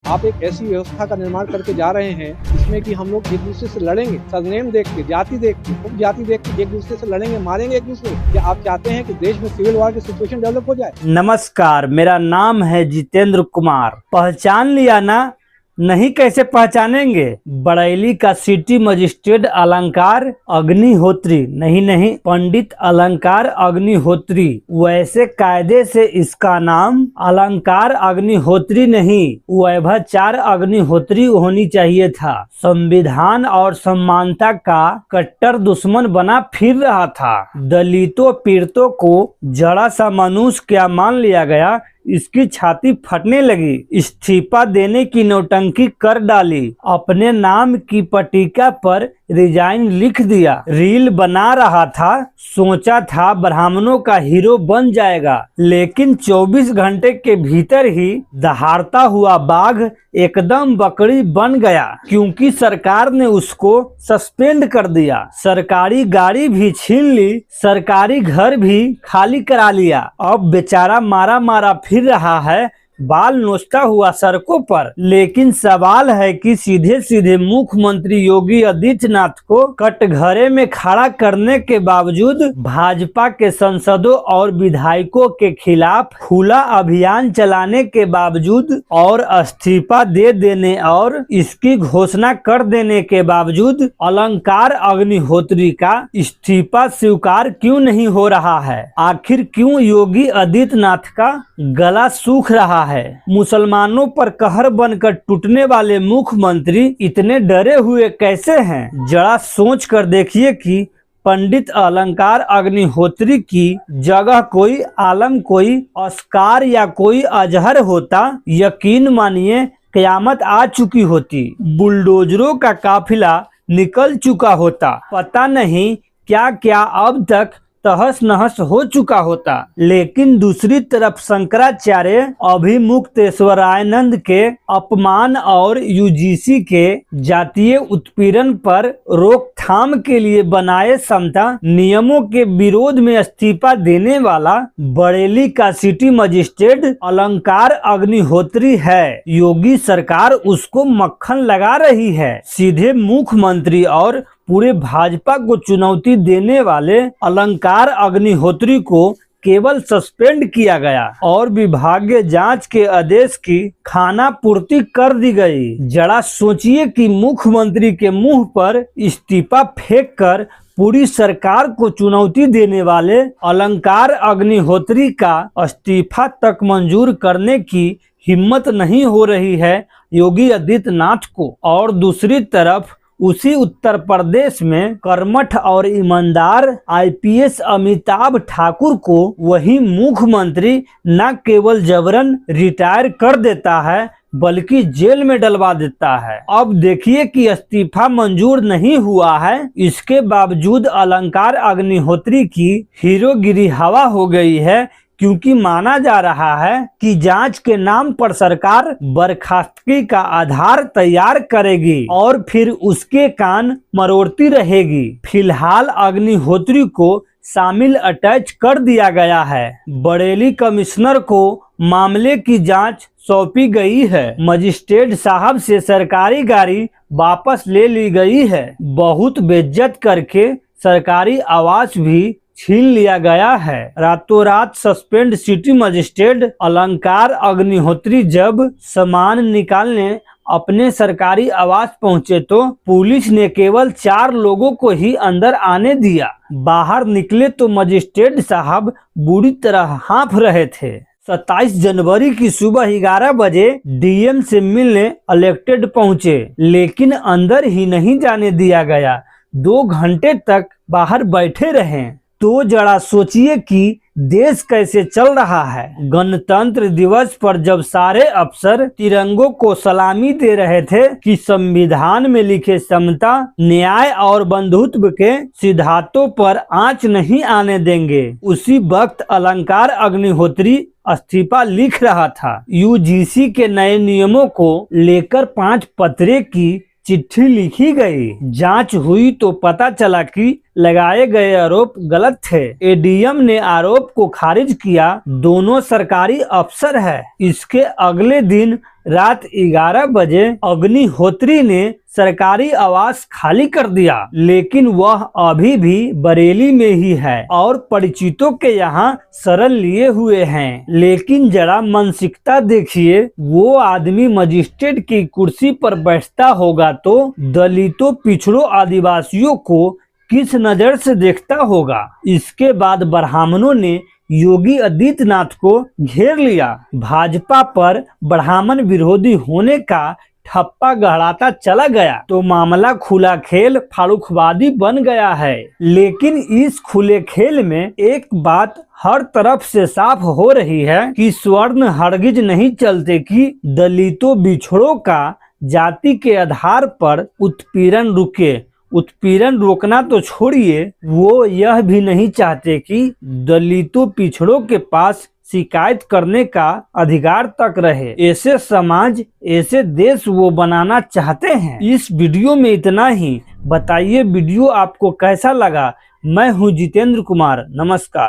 आप एक ऐसी व्यवस्था का निर्माण करके जा रहे हैं जिसमें कि हम लोग एक दूसरे से लड़ेंगे, सरनेम देख के, जाति देख के, उपजाति देख के एक दूसरे से लड़ेंगे, मारेंगे एक दूसरे। क्या आप चाहते हैं कि देश में सिविल वॉर की सिचुएशन डेवलप हो जाए? नमस्कार, मेरा नाम है जितेंद्र कुमार। पहचान लिया ना? नहीं कैसे पहचानेंगे? बरेली का सिटी मजिस्ट्रेट अलंकार अग्निहोत्री, नहीं पंडित अलंकार अग्निहोत्री। वैसे कायदे से इसका नाम अलंकार अग्निहोत्री नहीं, वैभवचार अग्निहोत्री होनी चाहिए था। संविधान और समानता का कट्टर दुश्मन बना फिर रहा था। दलितों पीड़ितों को जड़ा सा मनुष्य क्या मान लिया गया, इसकी छाती फटने लगी। इस्तीफा देने की नौटंकी कर डाली। अपने नाम की पट्टिका पर रिजाइन लिख दिया। रील बना रहा था, सोचा था ब्राह्मणों का हीरो बन जाएगा, लेकिन 24 घंटे के भीतर ही दहाड़ता हुआ बाघ एकदम बकरी बन गया, क्योंकि सरकार ने उसको सस्पेंड कर दिया। सरकारी गाड़ी भी छीन ली, सरकारी घर भी खाली करा लिया। अब बेचारा मारा मारा फिर रहा है, बाल नोचता हुआ सड़कों पर। लेकिन सवाल है कि सीधे सीधे मुख्यमंत्री योगी आदित्यनाथ को कटघरे में खड़ा करने के बावजूद भाजपा के सांसदों और विधायकों के खिलाफ खुला अभियान चलाने के बावजूद और इस्तीफा दे देने और इसकी घोषणा कर देने के बावजूद अलंकार अग्निहोत्री का इस्तीफा स्वीकार क्यों नहीं हो रहा है? आखिर क्यों योगी आदित्यनाथ का गला सूख रहा है? मुसलमानों पर कहर बनकर टूटने वाले मुख्यमंत्री इतने डरे हुए कैसे हैं? जरा सोच कर देखिए कि पंडित अलंकार अग्निहोत्री की जगह कोई आलम, कोई अस्कार या कोई अजहर होता, यकीन मानिए कयामत आ चुकी होती। बुलडोजरों का काफिला निकल चुका होता, पता नहीं क्या क्या अब तक तहस नहस हो चुका होता। लेकिन दूसरी तरफ शंकराचार्य अभिमुक्तेश्वरानंद के अपमान और यूजीसी के जातीय उत्पीड़न पर रोकथाम के लिए बनाए समता नियमों के विरोध में इस्तीफा देने वाला बरेली का सिटी मजिस्ट्रेट अलंकार अग्निहोत्री है। योगी सरकार उसको मक्खन लगा रही है। सीधे मुख्यमंत्री और पूरे भाजपा को चुनौती देने वाले अलंकार अग्निहोत्री को केवल सस्पेंड किया गया और विभागीय जांच के आदेश की खाना पूर्ति कर दी गई। जरा सोचिए कि मुख्यमंत्री के मुंह पर इस्तीफा फेंककर पूरी सरकार को चुनौती देने वाले अलंकार अग्निहोत्री का इस्तीफा तक मंजूर करने की हिम्मत नहीं हो रही है योगी आदित्यनाथ को। और दूसरी तरफ उसी उत्तर प्रदेश में कर्मठ और ईमानदार आईपीएस अमिताभ ठाकुर को वही मुख्यमंत्री न केवल जबरन रिटायर कर देता है बल्कि जेल में डलवा देता है। अब देखिए कि इस्तीफा मंजूर नहीं हुआ है, इसके बावजूद अलंकार अग्निहोत्री की हीरोगिरी हवा हो गई है, क्योंकि माना जा रहा है कि जांच के नाम पर सरकार बर्खास्तगी का आधार तैयार करेगी और फिर उसके कान मरोड़ती रहेगी। फिलहाल अग्निहोत्री को शामिल अटैच कर दिया गया है। बरेली कमिश्नर को मामले की जांच सौंपी गई है। मजिस्ट्रेट साहब से सरकारी गाड़ी वापस ले ली गई है। बहुत बेइज्जत करके सरकारी आवास भी छीन लिया गया है। रातों रात सस्पेंड सिटी मजिस्ट्रेट अलंकार अग्निहोत्री जब सामान निकालने अपने सरकारी आवास पहुंचे तो पुलिस ने केवल 4 लोगों को ही अंदर आने दिया। बाहर निकले तो मजिस्ट्रेट साहब बुरी तरह हाँफ रहे थे। 27 जनवरी की सुबह 11 बजे डीएम से मिलने इलेक्टेड पहुंचे, लेकिन अंदर ही नहीं जाने दिया गया। 2 घंटे तक बाहर बैठे रहे। तो जरा सोचिए कि देश कैसे चल रहा है। गणतंत्र दिवस पर जब सारे अफसर तिरंगों को सलामी दे रहे थे कि संविधान में लिखे समता, न्याय और बंधुत्व के सिद्धांतों पर आंच नहीं आने देंगे, उसी वक्त अलंकार अग्निहोत्री इस्तीफा लिख रहा था। यूजीसी के नए नियमों को लेकर 5 पत्रे की चिट्ठी लिखी गई। जांच हुई तो पता चला कि लगाए गए आरोप गलत थे। एडीएम ने आरोप को खारिज किया। दोनों सरकारी अफसर है। इसके अगले दिन रात 11 बजे अग्निहोत्री ने सरकारी आवास खाली कर दिया, लेकिन वह अभी भी बरेली में ही है और परिचितों के यहाँ शरण लिए हुए हैं। लेकिन जरा मानसिकता देखिए, वो आदमी मजिस्ट्रेट की कुर्सी पर बैठता होगा तो दलितों, पिछड़ों, आदिवासियों को किस नजर से देखता होगा। इसके बाद ब्राह्मणों ने योगी आदित्यनाथ को घेर लिया। भाजपा पर ब्राह्मण विरोधी होने का ठप्पा गहराता चला गया तो मामला खुला खेल फारूखवादी बन गया है। लेकिन इस खुले खेल में एक बात हर तरफ से साफ हो रही है कि स्वर्ण हरगिज नहीं चलते कि दलितों, बिछड़ों का जाति के आधार पर उत्पीड़न रुके। उत्पीड़न रोकना तो छोड़िए, वो यह भी नहीं चाहते कि दलितों, पिछड़ों के पास शिकायत करने का अधिकार तक रहे। ऐसे समाज, ऐसे देश वो बनाना चाहते हैं। इस वीडियो में इतना ही। बताइए वीडियो आपको कैसा लगा। मैं हूं जितेंद्र कुमार। नमस्कार।